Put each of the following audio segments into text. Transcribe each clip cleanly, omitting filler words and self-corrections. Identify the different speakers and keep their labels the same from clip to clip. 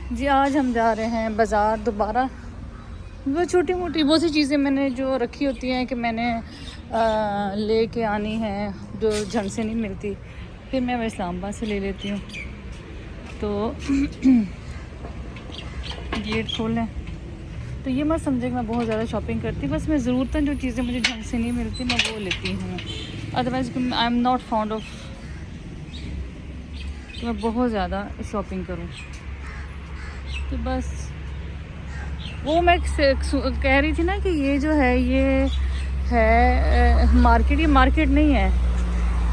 Speaker 1: जी आज हम जा रहे हैं बाज़ार दोबारा। वो छोटी मोटी बहुत सी चीज़ें मैंने जो रखी होती हैं कि मैंने लेके आनी है, जो झंड से नहीं मिलती, फिर मैं इस्लामाबाद से ले लेती हूँ। तो गेट खोलें तो ये मत समझे कि मैं बहुत ज़्यादा शॉपिंग करती, बस मैं ज़रूरतन जो चीज़ें मुझे ढंग से नहीं मिलती मैं वो लेती हूँ। Otherwise I am not found of कि मैं बहुत ज़्यादा शॉपिंग करूँ। तो बस वो मैं कह रही थी ना कि ये जो है ये है मार्केट। ये मार्केट नहीं है,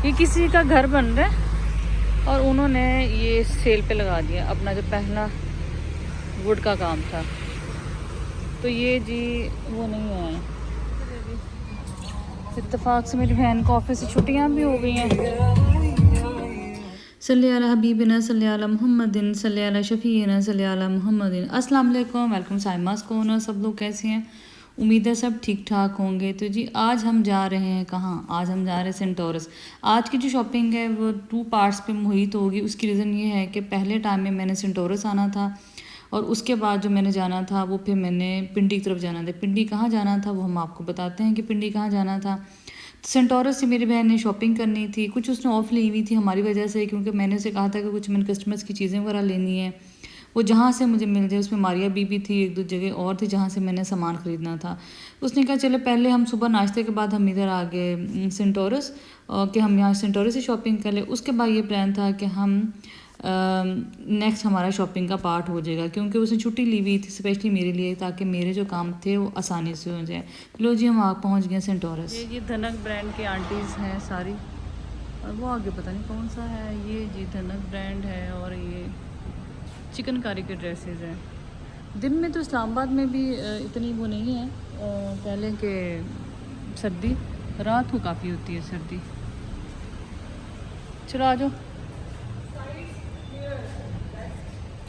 Speaker 1: ये किसी का घर बन रहा है और उन्होंने ये सेल पे लगा दिया अपना जो पहला वुड का काम था। तो ये जी वो नहीं है। इत्तेफाक से मेरी बहन को ऑफिस से छुट्टियां भी हो गई हैं। सल्ली अला हबीबिना सल्ली अला मुहम्मदिन सल्ली अला शफीना सल्ली अला मुहम्मदिन। अस्सलाम वालेकुम, वेलकम साइमास कौन। सब लोग कैसे हैं? उम्मीद है सब ठीक ठाक होंगे। तो जी आज हम जा रहे हैं कहाँ? आज हम जा रहे हैं सेंटोरस। आज की जो शॉपिंग है वो 2 पार्ट्स पे मुहित होगी। उसकी रीज़न ये है कि पहले टाइम में मैंने सेंटोरस आना था और उसके बाद जो मैंने जाना था वो फिर मैंने पिंडी की तरफ जाना था। पिंडी कहाँ जाना था वो हम आपको बताते हैं कि पिंडी कहाँ जाना था। सेंटोरस से मेरी बहन ने शॉपिंग करनी थी, कुछ उसने ऑफ ली हुई थी हमारी वजह से, क्योंकि मैंने उसे कहा था कि कुछ मैंने कस्टमर्स की चीज़ें वगैरह लेनी है, वो जहाँ से मुझे मिल जाए। उसमें मारिया बीबी थी, एक दो जगह और थी जहाँ से मैंने सामान ख़रीदना था। उसने कहा चलो पहले हम सुबह नाश्ते के बाद हम इधर आ गए सेंटोरस, कि हम यहाँ सेंटोरस से शॉपिंग कर ले। उसके बाद ये प्लान था कि हम नेक्स्ट हमारा शॉपिंग का पार्ट हो जाएगा, क्योंकि उसने छुट्टी ली हुई थी स्पेशली मेरे लिए, ताकि मेरे जो काम थे वो आसानी से हो जाए। लो जी हम आ पहुँच गए सेंटोरस। ये जी धनक ब्रांड की आंटीज़ हैं सारी, और वो आगे पता नहीं कौन सा है। ये जी धनक ब्रांड है और ये चिकनकारी के ड्रेसेस हैं। दिन में तो इस्लामाबाद में भी इतनी वो नहीं है पहले के सर्दी, रात को काफ़ी होती है सर्दी। चलो आ जाओ।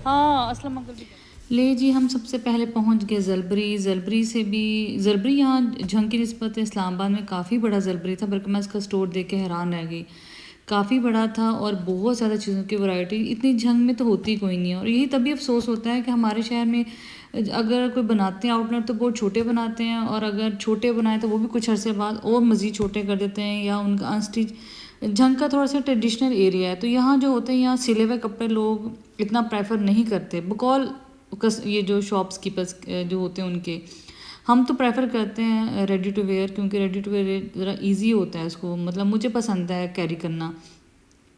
Speaker 1: हाँ असलम अंकल भी ले जी। हम सबसे पहले पहुंच गए जलबरी। जलबरी से भी जलबरी यहाँ झंग की निस्बत इस्लामाबाद में काफ़ी बड़ा जलबरी था, बल्कि मैं इसका स्टोर देख के हैरान रह गई। काफ़ी बड़ा था और बहुत ज़्यादा चीज़ों की वैरायटी इतनी झंग में तो होती कोई नहीं है। और यही तभी अफसोस होता है कि हमारे शहर में अगर कोई बनाते हैं आउटलेट तो बहुत छोटे बनाते हैं, और अगर छोटे बनाए तो वो भी कुछ अरसे बाद और मज़ीद छोटे कर देते हैं, या उनका अनस्टिच। झंग का थोड़ा सा ट्रेडिशनल एरिया है, तो यहाँ जो होते हैं यहाँ सिले हुए कपड़े लोग इतना प्रेफर नहीं करते बकौल ये जो शॉप्स कीपर्स जो होते हैं उनके। हम तो प्रेफर करते हैं रेडी टू वेयर, क्योंकि रेडी टू वेयर ज़रा इजी होता है इसको, मतलब मुझे पसंद है कैरी करना।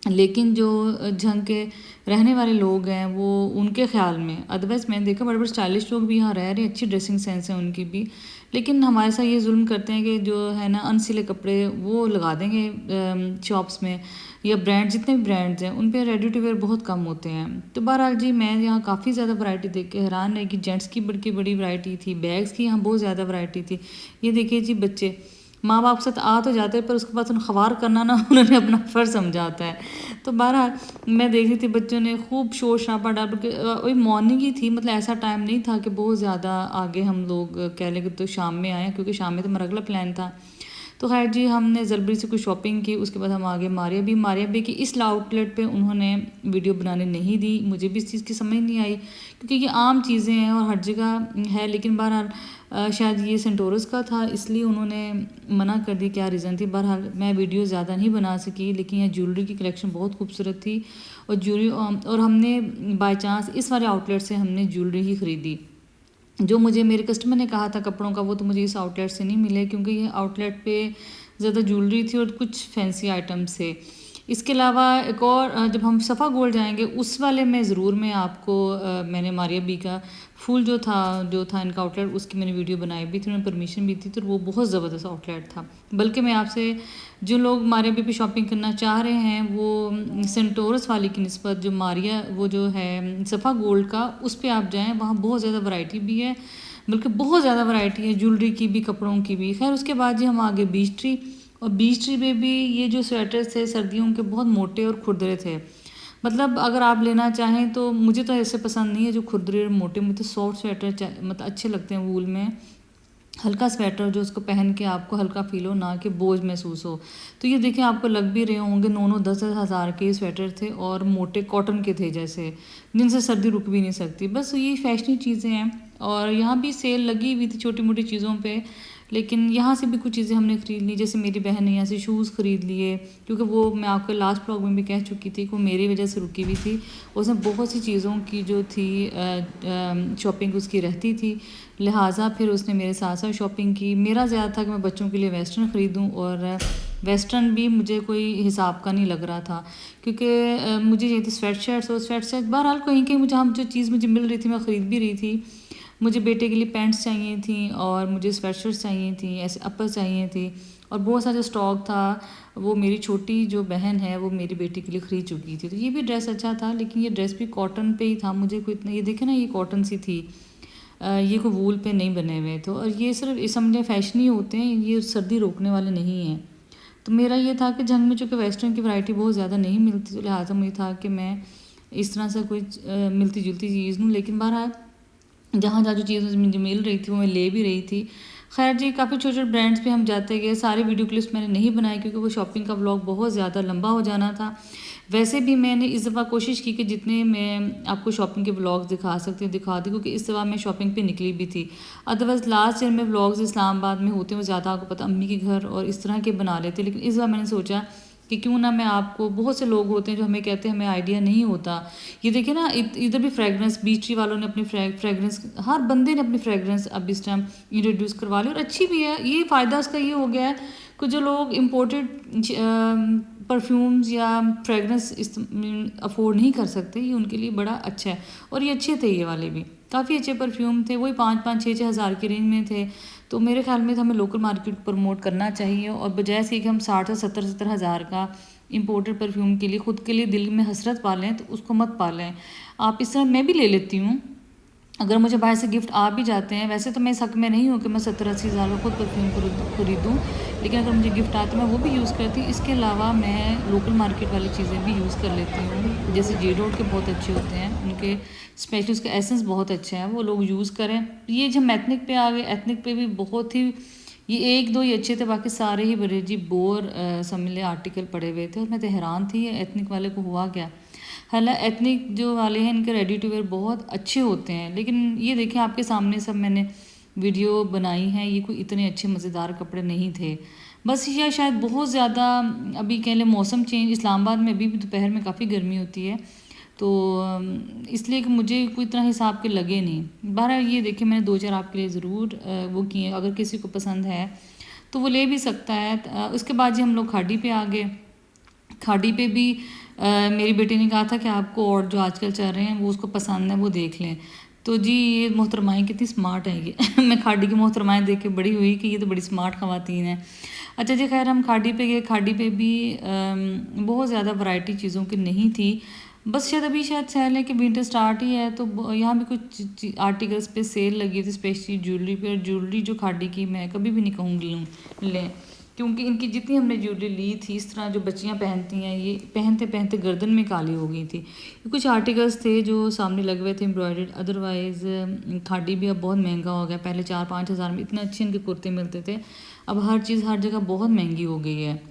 Speaker 1: लेकिन जो झंग के रहने वाले लोग हैं वो उनके ख्याल में, अदरवाइज़ मैंने देखा बड़े बड़े स्टाइलिश लोग भी यहाँ रह रहे हैं, अच्छी ड्रेसिंग सेंस है उनकी भी, लेकिन हमारे साथ ये जुल्म करते हैं कि जो है ना अनसिले कपड़े वो लगा देंगे शॉप्स में, या ब्रांड जितने भी ब्रांड्स हैं उन पे रेडी टू वेयर बहुत कम होते हैं। तो बहरहाल जी मैं यहाँ काफ़ी ज़्यादा वैरायटी देख के हैरान रही कि जेंट्स की बड़ी वैरायटी थी, बैग्स की यहाँ बहुत ज़्यादा वैरायटी थी। ये देखिए जी बच्चे माँ बाप के साथ आ तो जाते हैं पर उसके बाद उन ख़वार करना ना उन्होंने अपना फ़र्ज़ समझा होता है। तो बहरहाल मैं देख रही थी बच्चों ने खूब शोर शराबा डाल के, वही मॉर्निंग ही थी, मतलब ऐसा टाइम नहीं था कि बहुत ज़्यादा आगे हम लोग कह लें कि तो शाम में आए, क्योंकि शाम में तो मेरा अगला प्लान था। तो खैर जी हमने जलबरी से कुछ शॉपिंग की, उसके बाद हम आगे मारिया भी कि इस आउटलेट पे उन्होंने वीडियो बनाने नहीं दी। मुझे भी इस चीज़ की समझ नहीं आई, क्योंकि ये आम चीज़ें हैं और हर जगह है, लेकिन बहरहाल शायद ये सेंटोरस का था इसलिए उन्होंने मना कर दी, क्या रीज़न थी। बहरहाल मैं वीडियो ज़्यादा नहीं बना सकी, लेकिन यह ज्वेलरी की कलेक्शन बहुत खूबसूरत थी और ज्वेलरी, और हमने बाय चांस इस वाले आउटलेट से हमने ज्वेलरी ही ख़रीदी। जो मुझे मेरे कस्टमर ने कहा था कपड़ों का वो तो मुझे इस आउटलेट से नहीं मिले, क्योंकि ये आउटलेट पे ज़्यादा ज्वेलरी थी और कुछ फैंसी आइटम्स थे। इसके अलावा एक और जब हम सफ़ा गोल्ड जाएंगे उस वाले में ज़रूर मैं आपको मैंने मारिया बी का फूल जो था इनका आउटलेट, उसकी मैंने वीडियो बनाई भी थी, उन्होंने परमिशन भी थी, तो वो बहुत ज़बरदस्त आउटलेट था। बल्कि मैं आपसे जो लोग मारिया बी पे शॉपिंग करना चाह रहे हैं वो सेंटोरस वाली की निस्बत जो मारिया वो जो है सफ़ा गोल्ड का, उस पर आप जाएँ, वहाँ बहुत ज़्यादा वैरायटी भी है, बल्कि बहुत ज़्यादा वैरायटी है ज्वेलरी की भी कपड़ों की भी। खैर उसके बाद जी हम आगे बीच ट्री, और बीच ट्री में भी ये जो स्वेटर्स थे सर्दियों के बहुत मोटे और खुरदरे थे, मतलब अगर आप लेना चाहें तो मुझे तो ऐसे पसंद नहीं है जो खुरदरे और मोटे, मुझे सॉफ्ट स्वेटर मतलब अच्छे लगते हैं वूल में। हल्का स्वेटर जो उसको पहन के आपको हल्का फील हो, ना कि बोझ महसूस हो। तो ये देखिए आपको लग भी रहे होंगे 9-9 10-10 हज़ार के स्वेटर थे और मोटे कॉटन के थे जैसे, जिनसे सर्दी रुक भी नहीं सकती। बस ये फैशनी चीज़ें हैं और यहाँ भी सेल लगी हुई थी छोटी मोटी चीज़ों पे, लेकिन यहाँ से भी कुछ चीज़ें हमने ख़रीद ली। जैसे मेरी बहन ने यहाँ से शूज़ ख़रीद लिए, क्योंकि वो मैं आपको लास्ट ब्लॉग में भी कह चुकी थी कि वो मेरी वजह से रुकी हुई थी। उसमें बहुत सी चीज़ों की जो थी शॉपिंग उसकी रहती थी, लिहाजा फिर उसने मेरे साथ साथ शॉपिंग की। मेरा ज़्यादा था कि मैं बच्चों के लिए वेस्टर्न ख़रीदूँ, और वेस्टर्न भी मुझे कोई हिसाब का नहीं लग रहा था, क्योंकि मुझे ये थी स्वेट शर्ट्स और स्वेट शर्ट। बहरहाल कहीं कहीं मुझे जो चीज़ मुझे मिल रही थी मैं ख़रीद भी रही थी। मुझे बेटे के लिए पैंट्स चाहिए थी और मुझे स्वेट शर्ट्स चाहिए थी, ऐसे अपर चाहिए थी, और बहुत सारा स्टॉक था वो मेरी छोटी जो बहन है वो मेरी बेटी के लिए ख़रीद चुकी थी। तो ये भी ड्रेस अच्छा था, लेकिन ये ड्रेस भी कॉटन पे ही था। मुझे कोई इतना, ये देखे ना, ये कॉटन सी थी, ये कोई वूल पे नहीं बने हुए थे, और ये सिर्फ इस समझे फैशनी होते हैं, ये सर्दी रोकने वाले नहीं हैं। तो मेरा ये था कि जंग में चूँकि वेस्टर्न की वैरायटी बहुत ज़्यादा नहीं मिलती, तो लिहाजा मुझे था कि मैं इस तरह से कोई मिलती जुलती चीज़ लूँ। लेकिन बहरहाल जहाँ जहाँ जो चीज़ मुझे मिल रही थी वो मैं ले भी रही थी। खैर जी, काफ़ी छोटे छोटे ब्रांड्स पे हम जाते गए। सारे वीडियो क्लिप्स मैंने नहीं बनाए क्योंकि वो शॉपिंग का व्लॉग बहुत ज़्यादा लंबा हो जाना था। वैसे भी मैंने इस दफ़ा कोशिश की कि जितने मैं आपको शॉपिंग के व्लॉग्स दिखा सकती हूँ दिखा दी, क्योंकि इस दफ़ा मैं शॉपिंग पे निकली भी थी। अदरवाइज़ लास्ट ईयर में व्लॉग्स इस्लामाबाद में होते हैं वो ज़्यादा आपको पता अम्मी के घर और इस तरह के बना लेते, लेकिन इस बार मैंने सोचा कि क्यों ना मैं आपको, बहुत से लोग होते हैं जो हमें कहते हैं हमें आइडिया नहीं होता। ये देखिए ना, इधर भी फ्रेगरेंस, बीच ट्री वालों ने अपनी फ्रेगरेंस, हर बंदे ने अपनी फ्रेगरेंस अब इस टाइम इंट्रोड्यूस करवा ली, और अच्छी भी है। ये फ़ायदा उसका ये हो गया है कि जो लोग इम्पोर्टेड परफ्यूम्स या फ्रेगरेंस अफोर्ड नहीं कर सकते, ये उनके लिए बड़ा अच्छा है। और ये अच्छे थे, ये वाले भी काफ़ी अच्छे परफ्यूम थे, वही 5-5 6-6 हज़ार की रेंज में थे। तो मेरे ख्याल में तो हमें लोकल मार्केट को प्रमोट करना चाहिए, और बजाय से कि हम 60 से 70 हज़ार का इम्पोर्टेड परफ्यूम के लिए खुद के लिए दिल में हसरत पालें, तो उसको मत पालें आप। इस तरह मैं भी ले लेती हूँ अगर मुझे बाहर से गिफ्ट आ भी जाते हैं। वैसे तो मैं इस हक में नहीं हूँ कि मैं 70-80 हज़ार का खुद परफ्यूम खरीदूँ, लेकिन अगर मुझे गिफ्ट आते हैं मैं वो भी यूज़ करती हूँ। इसके अलावा मैं लोकल मार्केट वाली चीज़ें भी यूज़ कर लेती हूँ, जैसे जे डॉट के बहुत अच्छे होते हैं, उनके स्पेशली उसका एसेंस बहुत अच्छा है, वो लोग यूज़ करें। ये जब एथनिक पे आ गए, एथनिक पे भी बहुत ही, ये 1-2 ही अच्छे थे, बाकी सारे ही बड़े जी बोर समझ आर्टिकल पड़े हुए थे, और मैं तो हैरान थी एथनिक वाले को हुआ क्या। हालांकि एथनिक जो वाले हैं इनके रेडी टू वेयर बहुत अच्छे होते हैं, लेकिन ये देखें आपके सामने सब मैंने वीडियो बनाई है, ये कोई इतने अच्छे मज़ेदार कपड़े नहीं थे। बस ये शायद बहुत ज़्यादा अभी कह लें मौसम चेंज, इस्लामाबाद में अभी भी दोपहर में काफ़ी गर्मी होती है, तो इसलिए कि मुझे कोई इतना हिसाब के लगे नहीं। बहरहाल ये देखिए मैंने 2-4 आपके लिए ज़रूर वो किए, अगर किसी को पसंद है तो वो ले भी सकता है। उसके बाद जी हम लोग खाड़ी पे आ गए। खाड़ी पे भी मेरी बेटी ने कहा था कि आपको और जो आजकल चल रहे हैं वो उसको पसंद है वो देख लें। तो जी ये मोहतरमाएँ कितनी स्मार्ट हैं ये मैं खाड़ी की मोहतरमाएँ देख के बड़ी हुई कि ये तो बड़ी स्मार्ट ख़वातीन हैं। अच्छा जी, खैर हम खाड़ी पे गए। खाड़ी पे भी बहुत ज़्यादा वैरायटी चीज़ों की नहीं थी। बस शायद अभी शायद सेल है कि विंटर स्टार्ट ही है, तो यहाँ भी कुछ आर्टिकल्स पे सेल लगी थी, स्पेशली ज्वेलरी पे। और ज्वेलरी जो खाड़ी की मैं कभी भी नहीं कहूँगी लें, क्योंकि इनकी जितनी हमने ज्वेलरी ली थी, इस तरह जो बच्चियां पहनती हैं, ये पहनते पहनते गर्दन में काली हो गई थी। कुछ आर्टिकल्स थे जो सामने लगे हुए थे एम्ब्रॉयडर्ड, अदरवाइज़ खाड़ी भी अब बहुत महंगा हो गया। पहले 4-5 हज़ार में इतने अच्छे इनके कुर्ते मिलते थे, अब हर चीज़ हर जगह बहुत महंगी हो गई है।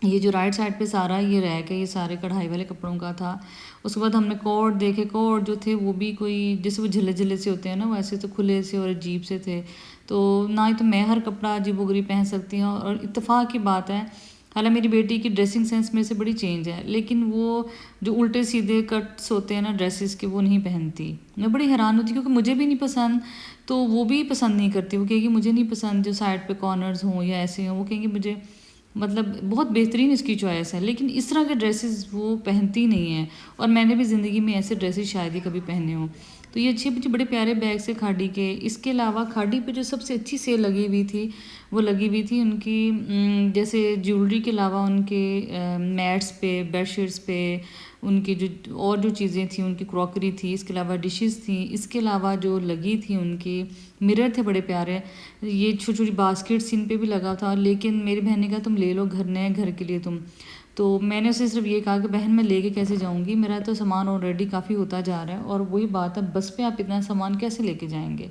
Speaker 1: ये जो राइट साइड पे सारा ये रह गया, ये सारे कढ़ाई वाले कपड़ों का था। उसके बाद हमने कोट देखे, कोट जो थे वो भी कोई जैसे वो झिले झिले से होते हैं ना, वैसे तो खुले से और अजीब से थे। तो ना ही तो मैं हर कपड़ा अजीबोगरीब पहन सकती हूँ, और इत्तेफाक की बात है हालांकि मेरी बेटी की ड्रेसिंग सेंस में से बड़ी चेंज है, लेकिन वो जो उल्टे सीधे कट्स होते हैं ना ड्रेसेस के, वो नहीं पहनती। मैं बड़ी हैरान होती क्योंकि मुझे भी नहीं पसंद, तो वो भी पसंद नहीं करती। वो कहेगी मुझे नहीं पसंद जो साइड पे कॉर्नर्स हों या ऐसे हों, वो कहेंगी मुझे, मतलब बहुत बेहतरीन इसकी चॉइस है, लेकिन इस तरह के ड्रेसेस वो पहनती नहीं है। और मैंने भी ज़िंदगी में ऐसे ड्रेसेस शायद ही कभी पहने हों। तो ये अच्छे बड़े प्यारे बैग से खाड़ी के। इसके अलावा खाड़ी पे जो सबसे अच्छी सेल लगी हुई थी वो लगी हुई थी उनकी जैसे ज्वेलरी के अलावा उनके मैट्स पे, बेडशीट्स पे, उनकी जो और जो चीज़ें थी, उनकी क्रॉकरी थी, इसके अलावा डिशेस थी, इसके अलावा जो लगी थी उनकी मिरर थे बड़े प्यारे। ये छोटी छोटी बास्केट्स इन पे भी लगा था, लेकिन मेरी बहन ने कहा तुम ले लो, घर नए घर के लिए तुम। तो मैंने उसे सिर्फ ये कहा कि बहन मैं लेके कैसे जाऊंगी, मेरा तो सामान ऑलरेडी काफ़ी होता जा रहा है, और वही बात है बस पे आप इतना सामान कैसे लेके जाएंगे।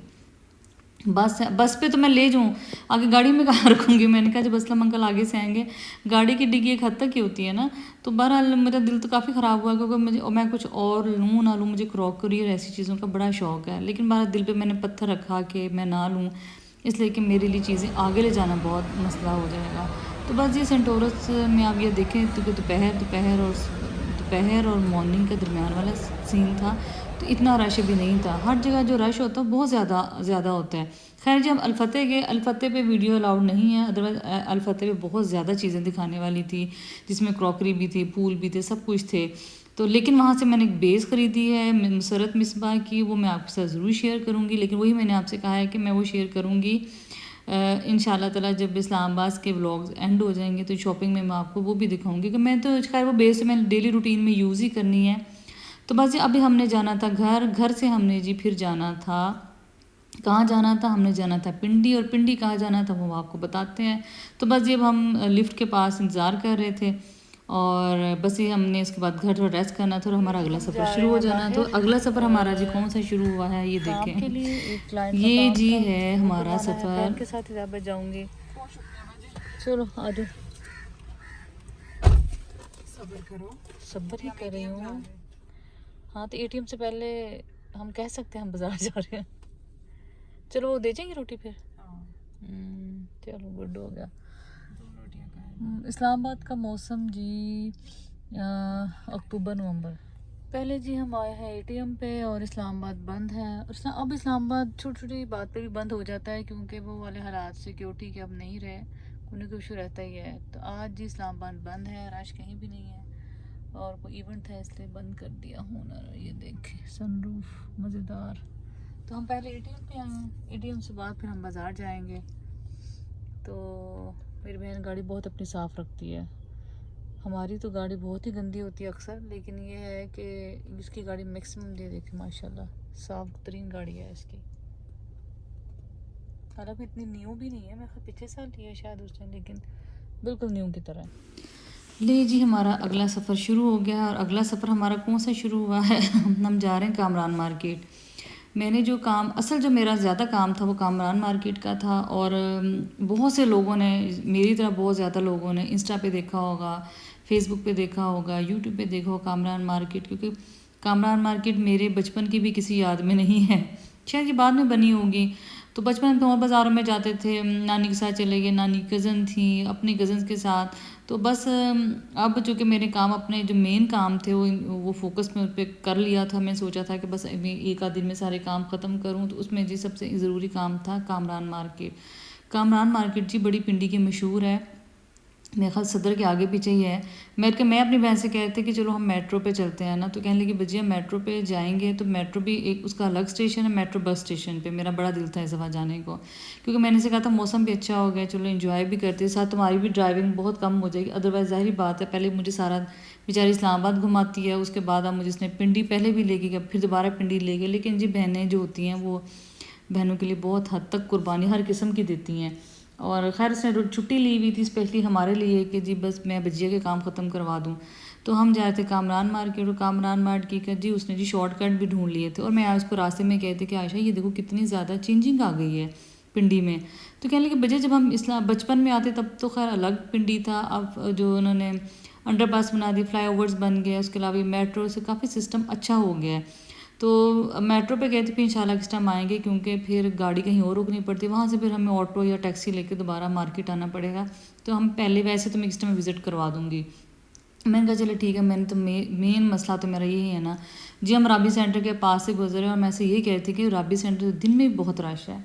Speaker 1: बस पे तो मैं ले जाऊँ, आगे गाड़ी में कहाँ रखूँगी। मैंने कहा जब असलम अंकल आगे से आएंगे, गाड़ी की डिग्गी एक हद तक ही होती है ना। तो बहरहाल मेरा दिल तो काफ़ी ख़राब हुआ क्योंकि मुझे, और मैं कुछ और लूँ ना लूँ, मुझे क्रॉकरी और ऐसी चीज़ों का बड़ा शौक़ है, लेकिन मेरा दिल पे मैंने पत्थर रखा कि मैं ना लूँ, इसलिए कि मेरे लिए चीज़ें आगे ले जाना बहुत मसला हो जाएगा। तो बस ये सेंटोरस में आप ये देखें तो दोपहर और मॉर्निंग के दरमियान वाला सीन था, तो इतना रश भी नहीं था। हर जगह जो रश होता है बहुत ज़्यादा होता है। खैर जब अलफतेह गए, अलफतेह पे वीडियो अलाउड नहीं है, अदरवाइज़ अलफतेह पे बहुत ज़्यादा चीज़ें दिखाने वाली थी, जिसमें क्रॉकरी भी थी, फूल भी थे, सब कुछ थे। तो लेकिन वहाँ से मैंने एक बेस ख़रीदी है मुसरत मिसबा की, वो मैं आपके साथ ज़रूर शेयर करूँगी, लेकिन वही मैंने आपसे कहा है कि मैं वो शेयर करूँगी इंशाल्लाह ताला जब इस्लामाबाद के व्लॉग्स एंड हो जाएंगे, तो शॉपिंग में मैं आपको वो भी दिखाऊंगी कि मैं तो खैर वो बेस मैंने डेली रूटीन में यूज़ ही करनी है। तो बस अभी हमने जाना था घर से हमने जी फिर जाना था, कहाँ जाना था, हमने जाना था पिंडी, और पिंडी कहाँ जाना था वो आपको बताते हैं। तो बस जब हम लिफ्ट के पास इंतज़ार कर रहे थे, और बस ये हमने इसके बाद घर थोड़ा रेस्ट करना था और हमारा अगला सफ़र शुरू हो जाना। तो अगला सफ़र हमारा जी कौन सा शुरू हुआ है, ये देखें, ये जी है हमारा सफ़र के साथ ही जाऊँगी। चलो आ जाओ, सब्र ही कर रही हूँ। हाँ तो एटीएम से पहले हम कह सकते हैं हम बाज़ार जा रहे हैं। चलो वो दे जाएंगे रोटी फिर। चलो गुड हो गया। इस्लामाबाद का मौसम जी अक्टूबर नवंबर। पहले जी हम आए हैं एटीएम पे और इस्लामाबाद बंद है, और अब इस्लामाबाद छोटी छोटी बात पे भी बंद हो जाता है क्योंकि वो वाले हालात सिक्योरिटी के अब नहीं रहे, कोई कोई इशू रहता ही है। तो आज जी इस्लामाबाद बंद है, रश कहीं भी नहीं है, और कोई इवेंट था इसलिए बंद कर दिया हुनर। ये देखें सनरूफ मज़ेदार। तो हम पहले एटीएम पे आए हैं, एटीएम से बाद फिर हम बाज़ार जाएंगे। तो मेरी बहन गाड़ी बहुत अपनी साफ़ रखती है, हमारी तो गाड़ी बहुत ही गंदी होती है अक्सर, लेकिन ये है कि इसकी गाड़ी मैक्सिमम दे देखी माशाल्लाह साफ़ तरीन गाड़ी है इसकी। हालांकि इतनी न्यू भी नहीं है, मैं पिछले साल लिया है शायद उसने, लेकिन बिल्कुल न्यू की तरह। ले जी हमारा अगला सफ़र शुरू हो गया, और अगला सफ़र हमारा कौन सा शुरू हुआ है हम जा रहे हैं कामरान मार्केट। मैंने जो काम, असल जो मेरा ज़्यादा काम था वो कामरान मार्केट का था, और बहुत से लोगों ने मेरी तरह, बहुत ज़्यादा लोगों ने इंस्टा पे देखा होगा, फेसबुक पे देखा होगा, यूट्यूब पे देखा होगा कामरान मार्केट, क्योंकि कामरान मार्केट मेरे बचपन की भी किसी याद में नहीं है, शायद ये बाद में बनी होगी। तो बचपन में तो और बाज़ारों में जाते थे, नानी के साथ चले गए, नानी कज़न थी, अपनी कज़न्स के साथ। तो बस अब चूँकि मेरे काम, अपने जो मेन काम थे वो फोकस में उस पर कर लिया था। मैं सोचा था कि बस अभी एक आध दिन में सारे काम ख़त्म करूँ, तो उसमें जी सबसे ज़रूरी काम था कामरान मार्केट। कामरान मार्केट जी बड़ी पिंडी की मशहूर है, मेरे ख्याल सदर के आगे पीछे ही है। मैं अपनी बहन से कह रही थी कि चलो हम मेट्रो पे चलते हैं ना, तो कहने लगी भजिया मेट्रो पे जाएंगे तो मेट्रो भी एक उसका अलग स्टेशन है, मेट्रो बस स्टेशन पे। मेरा बड़ा दिल था इस दफ़ा जाने को, क्योंकि मैंने से कहा था मौसम भी अच्छा हो गया, चलो एंजॉय भी करते, साथ तुम्हारी भी ड्राइविंग बहुत कम हो जाएगी। अदरवाइज़ ज़ाहिर बात है, पहले मुझे सारा बेचारी इस्लामाबाद घुमाती है, उसके बाद अब मुझे इसने पिंडी पहले भी ले गई, फिर दोबारा पिंडी ले गई। लेकिन जी बहनें जो होती हैं वो बहनों के लिए बहुत हद तक कुर्बानी हर किस्म की देती हैं। और खैर उसने छुट्टी ली हुई थी स्पेशली हमारे लिए कि जी बस मैं भजिया के काम ख़त्म करवा दूँ। तो हम जाए थे कामरान मार्केट, और कामरान मार्केट का जी उसने जी शॉर्टकट भी ढूंढ लिए थे, और मैं उसको रास्ते में कहती कि आयशा ये देखो कितनी ज़्यादा चेंजिंग आ गई है पिंडी में। तो कहने लगे भजिया जब हम इस्लाम बचपन में आते तब तो खैर अलग पिंडी था, अब जो उन्होंने अंडरपास बना दी, फ्लाईओवर्स बन गए, उसके अलावा मेट्रो से काफ़ी सिस्टम अच्छा हो गया है। तो मेट्रो पे गए थे, फिर इंशाल्लाह किस टाइम आएंगे, क्योंकि फिर गाड़ी कहीं और रुकनी पड़ती है, वहाँ से फिर हमें ऑटो या टैक्सी लेके दोबारा मार्केट आना पड़ेगा। तो हम पहले, वैसे तो मैं किस टाइम विज़िट करवा दूँगी। मैंने कहा चलो ठीक है, मैंने तो मेन मसला तो मेरा यही है ना जी। हम राबी सेंटर के पास से गुजरे, और मैं से ये कह रही थी कि राबी सेंटर दिन में बहुत रश है,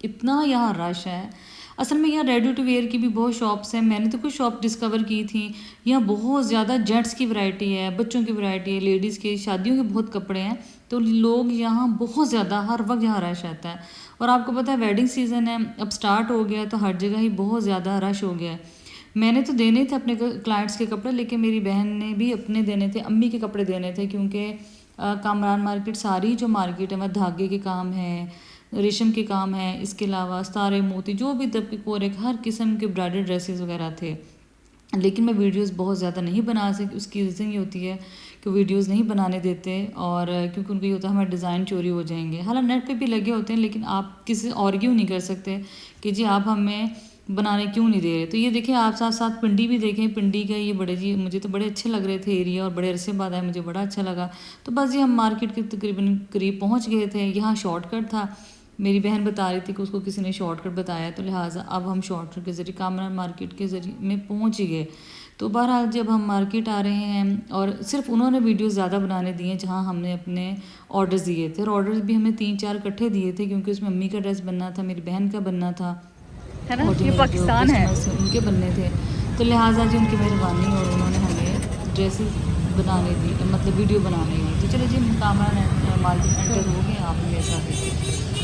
Speaker 1: इतना यहाँ रश है। असल में यहाँ रेडी टू वेयर की भी बहुत शॉप्स हैं, मैंने तो कुछ शॉप डिस्कवर की थी। यहाँ बहुत ज़्यादा जेंट्स की वैरायटी है, बच्चों की वैरायटी है, लेडीज़ के शादियों के बहुत कपड़े हैं। तो लोग यहाँ बहुत ज़्यादा, हर वक्त यहाँ रश रहता है। और आपको पता है वेडिंग सीज़न है, अब स्टार्ट हो गया, तो हर जगह ही बहुत ज़्यादा रश हो गया है। मैंने तो देने थे अपने क्लाइंट्स के कपड़े, लेकिन मेरी बहन ने भी अपने देने थे, अम्मी के कपड़े देने थे, क्योंकि कामरान मार्केट सारी जो मार्केट है वह धागे के काम है, रेशम के काम है, इसके अलावा सारे मोती जो भी तबके कोरे हर किस्म के ब्राइडल ड्रेसेस वगैरह थे। लेकिन मैं वीडियोस बहुत ज़्यादा नहीं बना सकी। उसकी रीज़न ये होती है कि वीडियोस नहीं बनाने देते, और क्योंकि उनको ये होता है हमारे डिज़ाइन चोरी हो जाएंगे। हालांकि नेट पे भी लगे होते हैं, लेकिन आप किसी आर्ग्यू नहीं कर सकते कि जी आप हमें बनाने क्यों नहीं दे रहे। तो ये देखिए, आप साथ साथ पिंडी भी देखें। पिंडी का ये बड़े जी मुझे तो बड़े अच्छे लग रहे थे एरिया, और बड़े अरसे बाद आए, मुझे बड़ा अच्छा लगा। तो बस ये हम मार्केट के तकरीबन करीब पहुँच गए थे। यहाँ शॉर्टकट था, मेरी बहन बता रही थी कि उसको किसी ने शॉर्टकट बताया, तो लिहाजा अब हम शॉर्टकट के ज़रिए कामरान मार्केट के ज़रिए में पहुँच ही गए। तो बहरहाल जब हम मार्केट आ रहे हैं, और सिर्फ उन्होंने वीडियो ज़्यादा बनाने दिए जहाँ हमने अपने ऑर्डर्स दिए थे, और ऑर्डर्स भी हमें 3-4 इकट्ठे दिए थे, क्योंकि उसमें मम्मी का ड्रेस बनना था, मेरी बहन का बनना था,
Speaker 2: है ना,
Speaker 1: और जो
Speaker 2: ये
Speaker 1: मेरे जो
Speaker 2: पाकिस्तान है।
Speaker 1: कस्टमर्स थे उनके बनने थे। तो लिहाजा जी उनकी मेहरबानी, और उन्होंने हमें ड्रेसेस बनाने दी, मतलब वीडियो बनाने दी। तो चलो जी, कामरान मार्केट एंटर हो गए, आप मेरे साथ देखिए।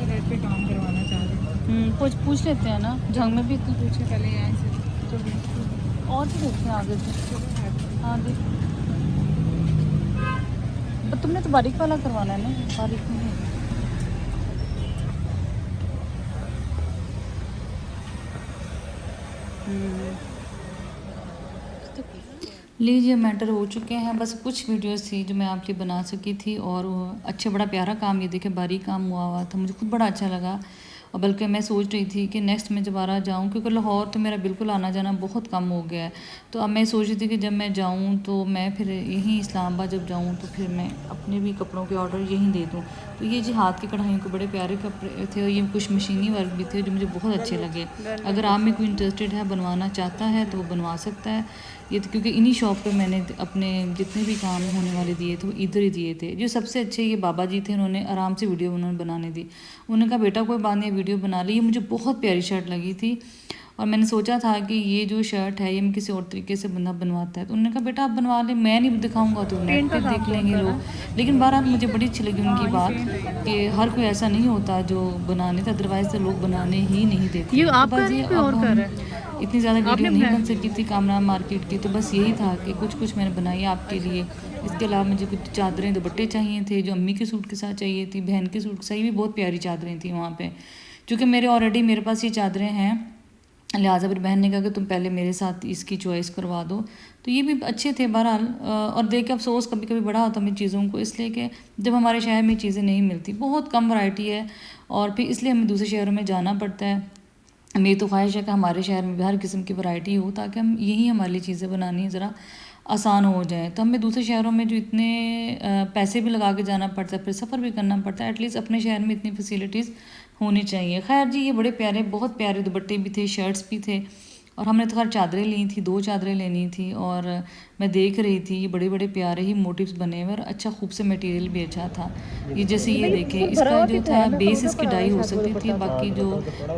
Speaker 2: रेट पे काम करवाना चाह रहे हैं।
Speaker 1: कुछ पूछ लेते हैं ना, जंग में भी तो
Speaker 2: पूछे पहले यहाँ से तो
Speaker 1: और भी देखते हैं आगे से। हाँ देख, तुमने तो बारीक वाला करवाना है ना, बारीक नहीं है। लीजिए, हम एंटर हो चुके हैं। बस कुछ वीडियोस थी जो मैं आपके लिए बना सकी थी, और अच्छा बड़ा प्यारा काम, ये देखे बारीक काम हुआ था, मुझे खुद बड़ा अच्छा लगा। और बल्कि मैं सोच रही थी कि नेक्स्ट मैं दोबारा जाऊं, क्योंकि लाहौर तो मेरा बिल्कुल आना जाना बहुत कम हो गया है। तो अब मैं सोच रही थी कि जब मैं जाऊं तो मैं फिर यहीं इस्लामाबाद जब जाऊं तो फिर मैं अपने भी कपड़ों के ऑर्डर यहीं दे दूं। तो ये जी हाथ की कढ़ाइयों के बड़े प्यारे कपड़े थे, और ये कुछ मशीनी वर्क भी थे जो मुझे बहुत अच्छे लगे। अगर आप में कोई इंटरेस्टेड है, बनवाना चाहता है, तो वो बनवा सकता है। ये तो क्योंकि इन्हीं शॉप पे मैंने अपने जितने भी काम होने वाले दिए थे वो इधर ही दिए थे। जो सबसे अच्छे ये बाबा जी थे, उन्होंने आराम से वीडियो उन्होंने बनाने दी। उन्होंने कहा बेटा कोई बात नहीं, वीडियो बना ली। ये मुझे बहुत प्यारी शर्ट लगी थी, और मैंने सोचा था कि ये जो शर्ट है ये मैं किसी और तरीके से बंदा बनवाता है। तो उन्होंने कहा बेटा आप बनवा ले, मैं नहीं दिखाऊंगा तो नेट
Speaker 2: पेंट का
Speaker 1: पे
Speaker 2: काम
Speaker 1: देख
Speaker 2: कौन
Speaker 1: लेंगे
Speaker 2: कर रहा
Speaker 1: लोग। लेकिन बहरहाल मुझे बड़ी अच्छी लगी उनकी
Speaker 2: हाँ, ये
Speaker 1: बात
Speaker 2: पेंट है।
Speaker 1: कि हर कोई ऐसा नहीं होता जो बनाने था, अदरवाइज़ तो लोग बनाने ही नहीं
Speaker 2: ये
Speaker 1: देते। तो
Speaker 2: आप कर
Speaker 1: बस
Speaker 2: रहे
Speaker 1: ये
Speaker 2: हैं कोई
Speaker 1: अब
Speaker 2: और कर
Speaker 1: हम
Speaker 2: रहा है?
Speaker 1: इतनी ज़्यादा वीडियो
Speaker 2: आपने
Speaker 1: नहीं
Speaker 2: बनाया?
Speaker 1: बन सकी थी कामरान मार्केट की, तो बस यही था कि कुछ कुछ मैंने बनाई आपके लिए। इसके अलावा मुझे कुछ चादरें दुपट्टे चाहिए थे, जो अम्मी के सूट के साथ चाहिए थी, बहन के सूट के साथ। ये भी बहुत प्यारी चादरें थी वहाँ पे, क्योंकि मेरे ऑलरेडी मेरे पास ये चादरें हैं। लिहाजा फिर बहन ने कहा कि तुम पहले मेरे साथ इसकी चॉइस करवा दो। तो ये भी अच्छे थे बहरहाल। और देख के अफसोस कभी कभी बड़ा होता है चीज़ों को, इसलिए कि जब हमारे शहर में चीज़ें नहीं मिलती, बहुत कम वैरायटी है, और फिर इसलिए हमें दूसरे शहरों में जाना पड़ता है। मेरी तो ख्वाहिश है कि हमारे शहर में भी हर किस्म की वैरायटी हो, ताकि हम यही हमारे लिए चीज़ें बनानी ज़रा आसान हो जाए। तो हमें दूसरे शहरों में जो इतने पैसे भी लगा के जाना पड़ता है, फिर सफ़र भी करना पड़ता है, एटलीस्ट अपने शहर में इतनी फैसिलिटीज़ होनी चाहिए। खैर जी, ये बड़े प्यारे, बहुत प्यारे दुपट्टे भी थे, शर्ट्स भी थे, और हमने तो खैर चादरें ली थी, 2 चादरें लेनी थी। और मैं देख रही थी ये बड़े बड़े प्यारे ही मोटिव्स बने हुए, और अच्छा खूब से मटेरियल भी अच्छा था। ये जैसे ये देखें, इसका जो था बेस इसकी डाई हो सकती थी, बाकी जो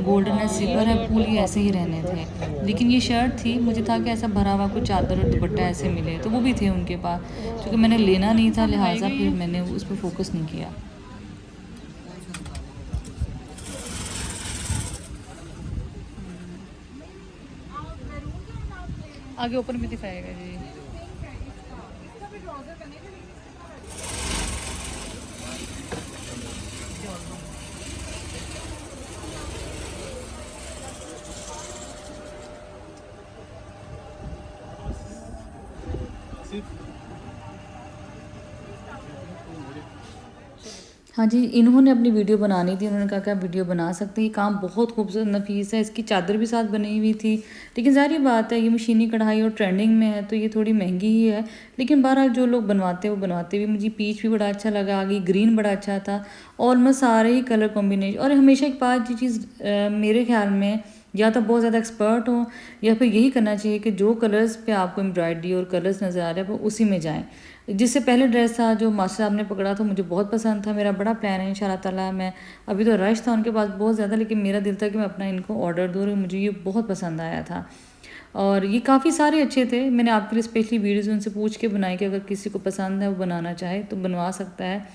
Speaker 1: गोल्डन है सिल्वर है फूल ये ऐसे ही रहने थे। लेकिन ये शर्ट थी, मुझे था कि ऐसा भरा हुआ कोई चादर और दुपट्टा ऐसे मिले, तो वो भी थे उनके पास। क्योंकि मैंने लेना नहीं था,
Speaker 2: लगाई
Speaker 1: लिहाजा
Speaker 2: गई
Speaker 1: फिर
Speaker 2: है।
Speaker 1: मैंने उस पर फोकस नहीं किया।
Speaker 2: आगे ऊपर भी दिखाएगा जी।
Speaker 1: हाँ जी, इन्होंने अपनी वीडियो बनानी थी, उन्होंने कहा कि आप वीडियो बना सकते हैं। ये काम बहुत खूबसूरत नफीस है, इसकी चादर भी साथ बनी हुई थी। लेकिन ज़ाहिर बात है ये मशीनी कढ़ाई और ट्रेंडिंग में है, तो ये थोड़ी महंगी ही है। लेकिन बहरहाल जो लोग बनवाते हैं वो बनाते भी। मुझे पीच भी बड़ा अच्छा लगा, आगे ग्रीन बड़ा अच्छा था, ऑलमोस्ट सारे ही कलर कॉम्बिनेशन। और हमेशा एक बात, ये चीज़ मेरे ख्याल में या तो बहुत ज़्यादा एक्सपर्ट हो, या फिर यही करना चाहिए कि जो कलर्स पे आपको एम्ब्रॉयडरी और कलर्स नज़र आ रहे हैं वो उसी में जाएं। जिससे पहले ड्रेस था जो मास्टर साहब ने पकड़ा था, मुझे बहुत पसंद था। मेरा बड़ा प्लान है इंशाल्लाह ताला, मैं अभी तो रश था उनके पास बहुत ज़्यादा, लेकिन मेरा दिल था कि मैं अपना इनको ऑर्डर दूँ, और मुझे ये बहुत पसंद आया था। और ये काफ़ी सारे अच्छे थे। मैंने आपके लिए स्पेशली वीडियोज़ उनसे पूछ के बनाई कि अगर किसी को पसंद है वो बनाना चाहे तो बनवा सकता है।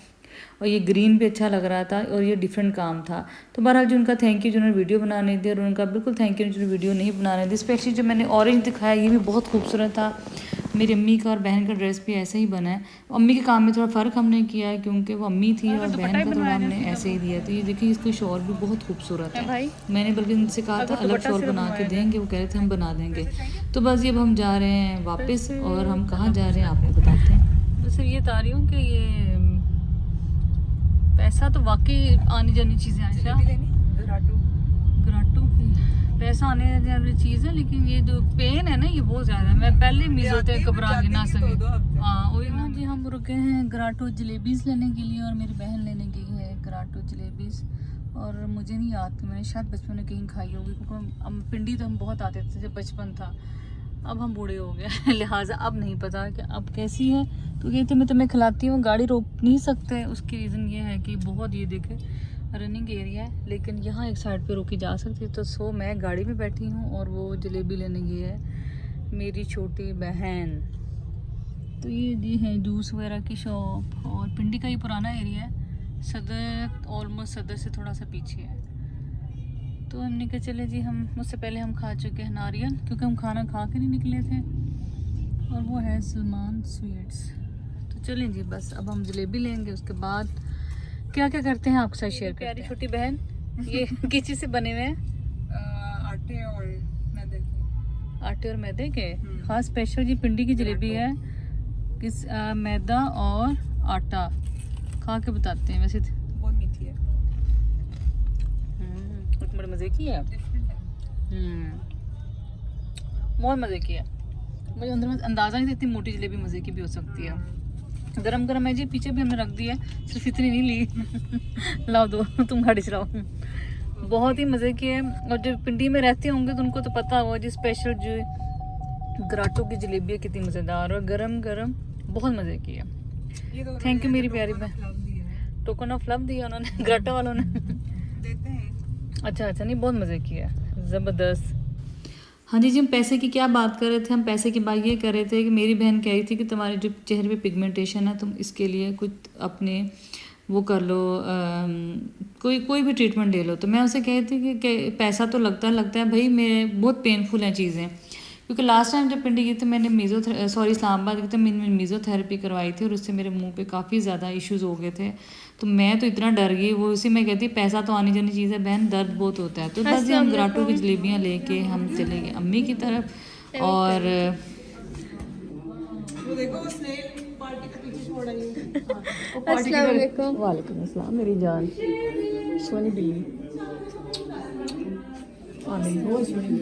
Speaker 1: और ये ग्रीन भी अच्छा लग रहा था और ये डिफरेंट काम था। तो बहरहाल जी उनका थैंक यू जिन्होंने वीडियो बनाने दी, और उनका बिल्कुल थैंक यू जिन्होंने वीडियो नहीं बनाने दी। स्पेशली जो मैंने ऑरेंज दिखाया ये भी बहुत खूबसूरत था। मेरी अम्मी का और बहन का ड्रेस भी ऐसे ही बना है। अम्मी के काम में थोड़ा फ़र्क हमने किया है क्योंकि वो अम्मी थी और बहन का थोड़ा हमने ऐसे ही दिया। तो ये देखिए इसकी शॉल भी बहुत खूबसूरत है।
Speaker 2: भाई
Speaker 1: मैंने बल्कि इनसे कहा था अलग शॉल बना के देंगे, वो कह रहे थे हम बना देंगे। तो बस ये अब हम जा रहे हैं वापस, और हम कहाँ जा रहे हैं आपको बताते हैं।
Speaker 2: तो सिर्फ ये बता रही हूँ कि ये पैसा तो वाकई आनी जानी चीज़ें हैं। घराटू की पैसा आने जाने चीज़ है, लेकिन ये जो पेन है ना ये बहुत ज़्यादा है। मैं पहले मीज़ो थे घबरा के ना सके। हाँ वही ना जी। हम रुके हैं घराटू जलेबीज़ लेने के लिए, और मेरी बहन लेने गई है घराटू जलेबीज़। और मुझे नहीं याद कि मैंने शायद बचपन में कहीं खाई होगी, क्योंकि हम पिंडी तो हम बहुत आते थे जब बचपन था। अब हम बूढ़े हो गए लिहाजा अब नहीं पता कि अब कैसी है। तो ये तो मैं तुम्हें खिलाती हूँ, गाड़ी रोक नहीं सकते। उसकी रीज़न ये है कि बहुत ये देखे रनिंग एरिया है, लेकिन यहाँ एक साइड पे रोकी जा सकती है। तो सो मैं गाड़ी में बैठी हूँ और वो जलेबी लेने गई है मेरी छोटी बहन। तो ये है जूस वगैरह की शॉप, और पिंडी का ये पुराना एरिया है। सदर ऑलमोस्ट सदर से थोड़ा सा पीछे है। तो हमने कहा चले जी, हम उससे पहले हम खा चुके हैं नारियल, क्योंकि हम खाना खा के नहीं निकले थे। और वो है सलमान स्वीट्स। तो चलें जी, बस अब हम जलेबी लेंगे, उसके बाद क्या क्या करते हैं आपके साथ शेयर करते हैं। प्यारी छोटी बहन ये किस चीज़ से बने हुए हैं?
Speaker 3: आटे और मैदे के।
Speaker 2: आटे और मैदे के ख़ास स्पेशल जी पिंडी की जलेबी है। किस मैदा और आटा खा के बताते हैं। वैसे
Speaker 3: बहुत मीठी है,
Speaker 2: बड़े मज़े की है। बहुत मज़े की है। मुझे अंदर में अंदाज़ा नहीं था इतनी मोटी जलेबी मज़े की भी हो सकती है। गरम गरम है जी, पीछे भी हमने रख दी है, सिर्फ इतनी नहीं ली लाओ दो तुम गाड़ी चलाओ। बहुत ही मज़े की है। और जो पिंडी में रहते होंगे तो उनको तो पता होगा जी स्पेशल जो घराटू की जलेबी है कितनी मज़ेदार और गरम गरम, बहुत मज़े की है। थैंक यू मेरी प्यारी बहन। टोकन ऑफ लव दिया उन्होंने घराटा वालों ने।
Speaker 3: देते हैं।
Speaker 2: अच्छा नहीं, बहुत मज़े की है, ज़बरदस्त।
Speaker 1: हाँ जी हम पैसे की क्या बात कर रहे थे। हम पैसे की बात ये कर रहे थे कि मेरी बहन कह रही थी कि तुम्हारे जो चेहरे पे पिगमेंटेशन है, तुम इसके लिए कुछ अपने वो कर लो, कोई भी ट्रीटमेंट ले लो। तो मैं उसे कह रही थी कि पैसा तो लगता है भाई, मेरे बहुत पेनफुल हैं चीज़ें। क्योंकि लास्ट टाइम जब पिंडी गई थी मैंने इस्लामाबाद गई थी, मैंने मीज़ोथेरेपी करवाई थी और उससे मेरे मुंह पे काफ़ी ज़्यादा इश्यूज़ हो गए थे। तो मैं तो इतना डर गई। वो उसी में कहती पैसा तो आनी जानी चीज़ है बहन, दर्द बहुत होता है। तो बस हम घराटू की जलेबियाँ लेके हम चले गए अम्मी की तरफ। और
Speaker 3: वो देखो वो स्नेल पार्टी के पीछे छोड़ आई है।
Speaker 2: अस्सलाम वालेकुम। वालेकुम अस्सलाम मेरी जान, सोनी बिल्ली।
Speaker 3: बहुत सोनी।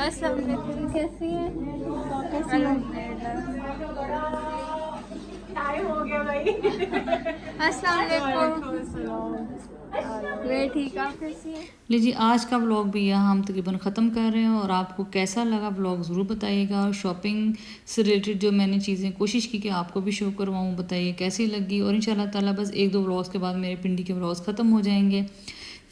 Speaker 4: अस्सलाम वालेकुम, कैसी है?
Speaker 3: टाइम हो गया भाई।
Speaker 4: अस्सलाम वालेकुम, मैं ठीक, आप कैसी हैं?
Speaker 1: लीजिए आज का व्लॉग भी यहाँ हम तकरीबन ख़त्म कर रहे हैं। और आपको कैसा लगा व्लॉग ज़रूर बताइएगा। और शॉपिंग से रिलेटेड जो मैंने चीज़ें कोशिश की कि आपको भी शो करवाऊँ, बताइए कैसी लगी। और इंशाल्लाह ताला बस 1-2 व्लॉग्स के बाद मेरे पिंडी के व्लॉग्स ख़त्म हो जाएंगे।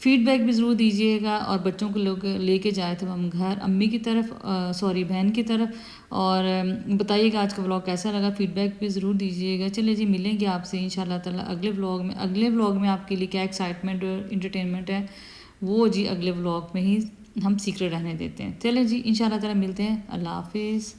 Speaker 1: फीडबैक भी ज़रूर दीजिएगा। और बच्चों को लोग लेके जाए थे हम घर अम्मी की तरफ, बहन की तरफ। और बताइएगा आज का व्लॉग कैसा लगा, फीडबैक भी ज़रूर दीजिएगा। चलिए जी मिलेंगे आपसे इंशाल्लाह ताला अगले व्लॉग में आपके लिए क्या एक्साइटमेंट और इंटरटेनमेंट है वो जी अगले व्लॉग में ही हम सीक्रेट रहने देते हैं। चलिए जी इंशाल्लाह ताला मिलते हैं। अल्लाह हाफिज़।